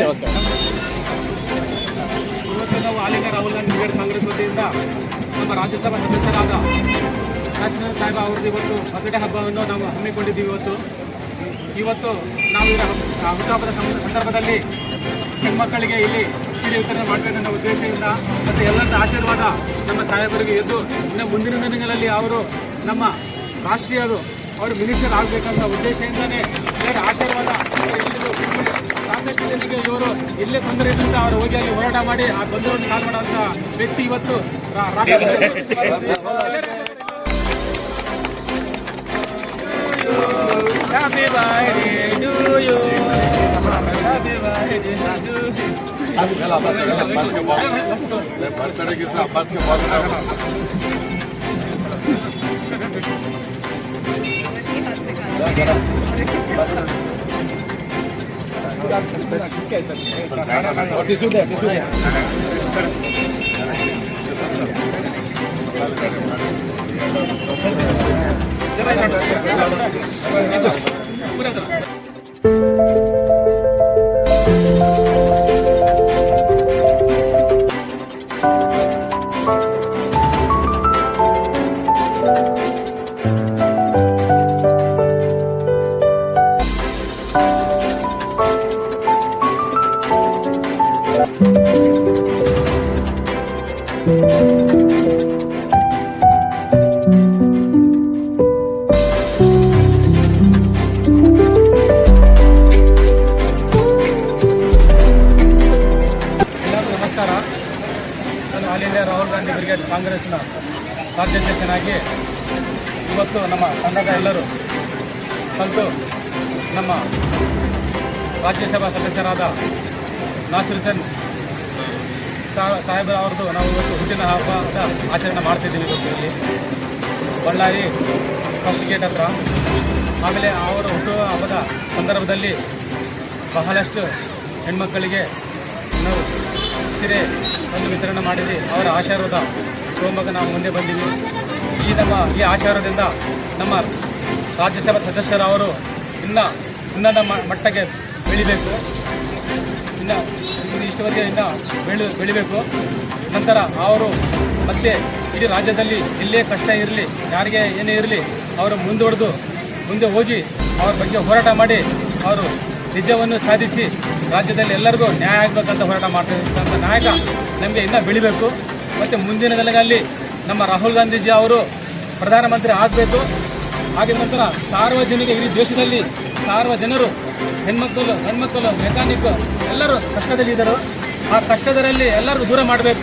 ಇವತ್ತು ನಾವು ಆಲಿಂಗ ರಾಹುಲ್ ಗಾಂಧಿ ಬ್ರಿಗೇಡ್ ಕಾಂಗ್ರೆಸ್ ವತಿಯಿಂದ ನಮ್ಮ ರಾಜ್ಯಸಭಾ ಸದಸ್ಯರಾದ ನಾಸಿರ್ ಸಾಹೇಬ್ ಅವರದ್ದು ಇವತ್ತು ಬರ್ತಡೇ ಹಬ್ಬವನ್ನು ನಾವು ಹಮ್ಮಿಕೊಂಡಿದ್ದೀವಿ. ಇವತ್ತು ನಾವು ಹುಟ್ಟುಹಬ್ಬದ ಸಂದರ್ಭದಲ್ಲಿ ಹೆಣ್ಮಕ್ಕಳಿಗೆ ಇಲ್ಲಿ ಸೀರೆ ವಿತರಣೆ ಮಾಡಬೇಕನ್ನೋ ಉದ್ದೇಶದಿಂದ ಮತ್ತು ಎಲ್ಲರ ಆಶೀರ್ವಾದ ನಮ್ಮ ಸಾಹೇಬರಿಗೆ ಇದ್ದು ಇನ್ನು ಮುಂದಿನ ದಿನಗಳಲ್ಲಿ ಅವರು ನಮ್ಮ ರಾಷ್ಟ್ರೀಯರು ಅವರು ಮಿನಿಸ್ಟರ್ ಆಗಬೇಕಂತ ಉದ್ದೇಶದಿಂದನೇ ಇವರ ಆಶೀರ್ವಾದ ಸಾಕಷ್ಟು ಜನರಿಗೆ ಇವರು ಇಲ್ಲೇ ತೊಂದರೆ ಇದ್ರಿಂದ ಅವರು ಹೋಗಿ ಅಲ್ಲಿ ಹೋರಾಟ ಮಾಡಿ ಆ ತೊಂದರೆಯನ್ನು ಸಾಲ್ವ್ ಮಾಡುವಂಥ ವ್ಯಕ್ತಿ ಇವತ್ತು Happy birthday to you. Happy birthday to you. Birthday के साथ अब्बास के बहुत all India Rahul Gandhi brigade ಕಾಂಗ್ರೆಸ್ನ ರಾಜ್ಯಾಧ್ಯಕ್ಷನಾಗಿ ಇವತ್ತು ನಮ್ಮ ತಂಡದ ಎಲ್ಲರೂ ಕಲಿತು ನಮ್ಮ ರಾಜ್ಯಸಭಾ ಸದಸ್ಯರಾದ ನಾಸಿರ್ ಸಾಹೇಬ್ ಅವರದ್ದು ನಾವು ಇವತ್ತು ಹುಟ್ಟಿನ ಹಬ್ಬದ ಆಚರಣೆ ಮಾಡ್ತಿದ್ದೀವಿ. ಇವತ್ತು ಇಲ್ಲಿ ಬಳ್ಳಾರಿ ಫಸ್ಟ್ ಗೇಟ್ ಹತ್ರ. ಆಮೇಲೆ ಅವರ ಹುಟ್ಟುವ ಹಬ್ಬದ ಸಂದರ್ಭದಲ್ಲಿ ಬಹಳಷ್ಟು ಹೆಣ್ಮಕ್ಕಳಿಗೆ ನಾವು ಸೀರೆ ಒಂದು ವಿತರಣೆ ಮಾಡಿದ್ವಿ. ಅವರ ಆಶೀರ್ವಾದ ತಗೊಂಬಾಗ ನಾವು ಮುಂದೆ ಬಂದಿವಿ. ಈ ಆಶೀರ್ವಾದದಿಂದ ನಮ್ಮ ರಾಜ್ಯಸಭಾ ಸದಸ್ಯರವರು ಉನ್ನತ ಮಟ್ಟಕ್ಕೆ ಬೆಳಿಬೇಕು. ಇಷ್ಟವರೆಗೆ ಬೆಳಿಬೇಕು. ನಂತರ ಅವರು ಮತ್ತೆ ಇಡೀ ರಾಜ್ಯದಲ್ಲಿ ಎಲ್ಲೇ ಕಷ್ಟ ಇರಲಿ, ಯಾರಿಗೆ ಏನೇ ಇರಲಿ, ಅವರು ಮುಂದೆ ಹೋಗಿ ಅವ್ರ ಬಗ್ಗೆ ಹೋರಾಟ ಮಾಡಿ ಅವರು ನಿಜವನ್ನು ಸಾಧಿಸಿ ರಾಜ್ಯದಲ್ಲಿ ಎಲ್ಲರಿಗೂ ನ್ಯಾಯ ಆಗಬೇಕಂತ ಹೋರಾಟ ಮಾಡ್ತಿರ್ತಕ್ಕಂಥ ನಾಯಕ ನಮಗೆ ಇನ್ನೂ ಬೆಳಿಬೇಕು. ಮತ್ತು ಮುಂದಿನ ದಿನಗಳಲ್ಲಿ ನಮ್ಮ ರಾಹುಲ್ ಗಾಂಧೀಜಿ ಅವರು ಪ್ರಧಾನಮಂತ್ರಿ ಆಗಬೇಕು. ಆಗಿದ ನಂತರ ಸಾರ್ವಜನಿಕ ಇಡೀ ದೇಶದಲ್ಲಿ ಜನರು ಹೆಣ್ಮಕ್ಕಳು ಮೆಕ್ಯಾನಿಕ್ ಎಲ್ಲರೂ ಕಷ್ಟದಲ್ಲಿದ್ದರು. ಆ ಕಷ್ಟದಲ್ಲಿ ಎಲ್ಲರೂ ದೂರ ಮಾಡಬೇಕು.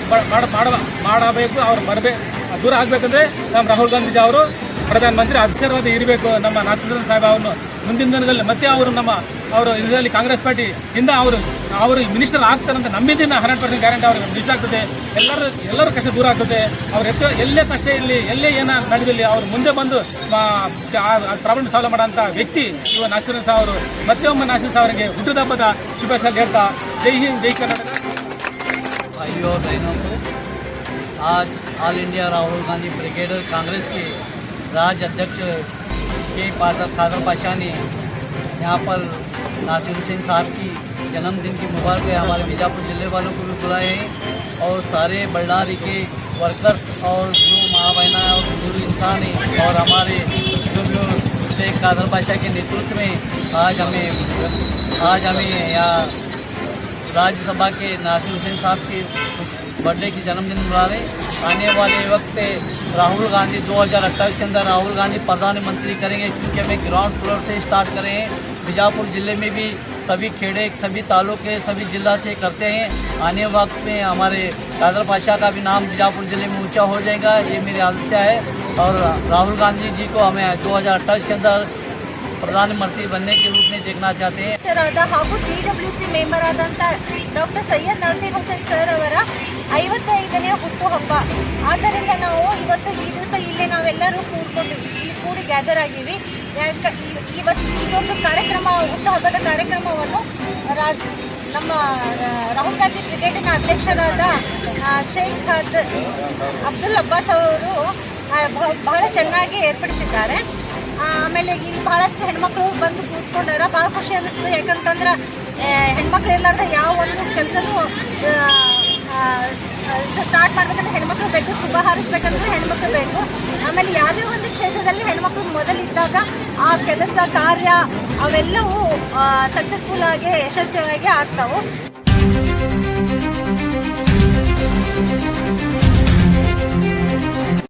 ಅವ್ರು ದೂರ ಆಗಬೇಕಂದ್ರೆ ನಮ್ಮ ರಾಹುಲ್ ಗಾಂಧೀಜಿ ಅವರು ಪ್ರಧಾನಮಂತ್ರಿ ಆಶೀರ್ವಾದ ಇರಬೇಕು. ನಮ್ಮ ನಾಸಿರ್ ಸಾಹೇಬ್ ಅವರನ್ನು ಮುಂದಿನ ದಿನದಲ್ಲಿ ಮತ್ತೆ ಅವರು ಇದರಲ್ಲಿ ಕಾಂಗ್ರೆಸ್ ಪಾರ್ಟಿ ಇಂದ ಅವರು ಮಿನಿಸ್ಟರ್ ಆಗ್ತಾರಂತ ನಮ್ಮಿಂದ 100% ಗ್ಯಾರಂಟಿ ಅವ್ರಿಗೆ ಮಿನಿಸ್ಟರ್ ಆಗ್ತದೆ. ಎಲ್ಲರೂ ಕಷ್ಟ ದೂರ ಆಗ್ತದೆ. ಅವ್ರು ಎಲ್ಲೇ ಕಷ್ಟ ಇರಲಿ, ಎಲ್ಲೇ ಏನ ನಡೆದಿರಲಿ, ಅವ್ರು ಮುಂದೆ ಬಂದು ಪ್ರಾಬ್ಲಮ್ ಸಾಲ್ವ್ ಮಾಡೋಂಥ ವ್ಯಕ್ತಿ ಇವ ನಾಸಿರ್ ಸಾಹೇಬ್ ಅವರು. ಮತ್ತೊಮ್ಮೆ ನಾಸಿರ್ ಸಾಹೇಬ್ ಅವರಿಗೆ ಹುಟ್ಟುದ ಹಬ್ಬದ ಶುಭಾಶಯ ಹೇಳ್ತಾ ಜೈ ಹಿಂದ್, ಜೈ कर्नाटक। भाइयों और बहनों को आज all India Rahul Gandhi brigade Congress के राज्य अध्यक्ष के कादर पाशा ने यहाँ पर नासिर हुसैन साहब की जन्मदिन की मुबारक हमारे बीजापुर जिले वालों को भी बुलाए हैं और सारे बल्लारी के वर्कर्स और जो माँ बहना और बुजुर्ग इंसान हैं और हमारे जो शेख कादर पाशा के नेतृत्व में आज हमें यहाँ राज्यसभा के नासिर हुसैन साहब के बर्थडे की जन्मदिन मना रहे। आने वाले वक्त पे राहुल गांधी 2028 के अंदर राहुल गांधी प्रधानमंत्री करेंगे, क्योंकि हमें ग्राउंड फ्लोर से स्टार्ट करें हैं। बीजापुर ज़िले में भी सभी खेड़े, सभी तालुके, सभी जिला से करते हैं। आने वक्त में हमारे कादर पाशा का भी नाम बीजापुर जिले में ऊंचा हो जाएगा, ये मेरी आशा है। और राहुल गांधी जी को हमें 2028 के अंदर ಪ್ರಧಾನಮಂತ್ರಿ बनने के रूप में देखना चाहते हैं। ಹಾಗೂ CWC ಮೆಂಬರ್ ಆದಂಥ ಡಾಕ್ಟರ್ ಸೈಯದ್ ನಸೀರ್ ಹುಸೇನ್ ಸರ್ ಅವರ 55ನೇ ಹುಟ್ಟುಹಬ್ಬ. ಆದ್ದರಿಂದ ನಾವು ಇವತ್ತು ಈ ದಿವಸ ಇಲ್ಲಿ ನಾವೆಲ್ಲರೂ ಕೂಡಿ ಗ್ಯಾದರ್ ಆಗಿವಿ. ಇವತ್ತು ಇದೊಂದು ಕಾರ್ಯಕ್ರಮ, ಹುಟ್ಟುಹಬ್ಬದ ಕಾರ್ಯಕ್ರಮವನ್ನು ನಮ್ಮ ರಾಹುಲ್ ಗಾಂಧಿ ಬ್ರಿಗೇಡಿನ ಅಧ್ಯಕ್ಷರಾದ ಶೇಖ್ ಅಬ್ದುಲ್ ಅಬ್ಬಾಸ್ ಅವರು ಬಹಳ ಚೆನ್ನಾಗಿ ಏರ್ಪಡಿಸಿದ್ದಾರೆ. ಆಮೇಲೆ ಇಲ್ಲಿ ಬಹಳಷ್ಟು ಹೆಣ್ಮಕ್ಳು ಬಂದು ಕೂತ್ಕೊಂಡಾರ. ಭಾಳ ಖುಷಿ ಅನ್ನಿಸ್ತು. ಯಾಕಂತಂದ್ರೆ ಹೆಣ್ಮಕ್ಳು ಇರ್ಲಾರ್ದೆ ಯಾವ ಒಂದು ಕೆಲಸನೂ ಸ್ಟಾರ್ಟ್ ಮಾಡ್ಬೇಕಂದ್ರೆ ಹೆಣ್ಮಕ್ಳು ಬೇಕು, ಶುಭ ಹಾರಿಸ್ಬೇಕಂದ್ರೆ ಹೆಣ್ಮಕ್ಳು ಬೇಕು. ಆಮೇಲೆ ಯಾವುದೇ ಒಂದು ಕ್ಷೇತ್ರದಲ್ಲಿ ಹೆಣ್ಮಕ್ಳು ಮೊದಲಿದ್ದಾಗ ಆ ಕೆಲಸ ಕಾರ್ಯ ಅವೆಲ್ಲವೂ ಸಕ್ಸಸ್ಫುಲ್ ಆಗಿ ಯಶಸ್ವಿಯಾಗಿ ಆಗ್ತಾವೆ.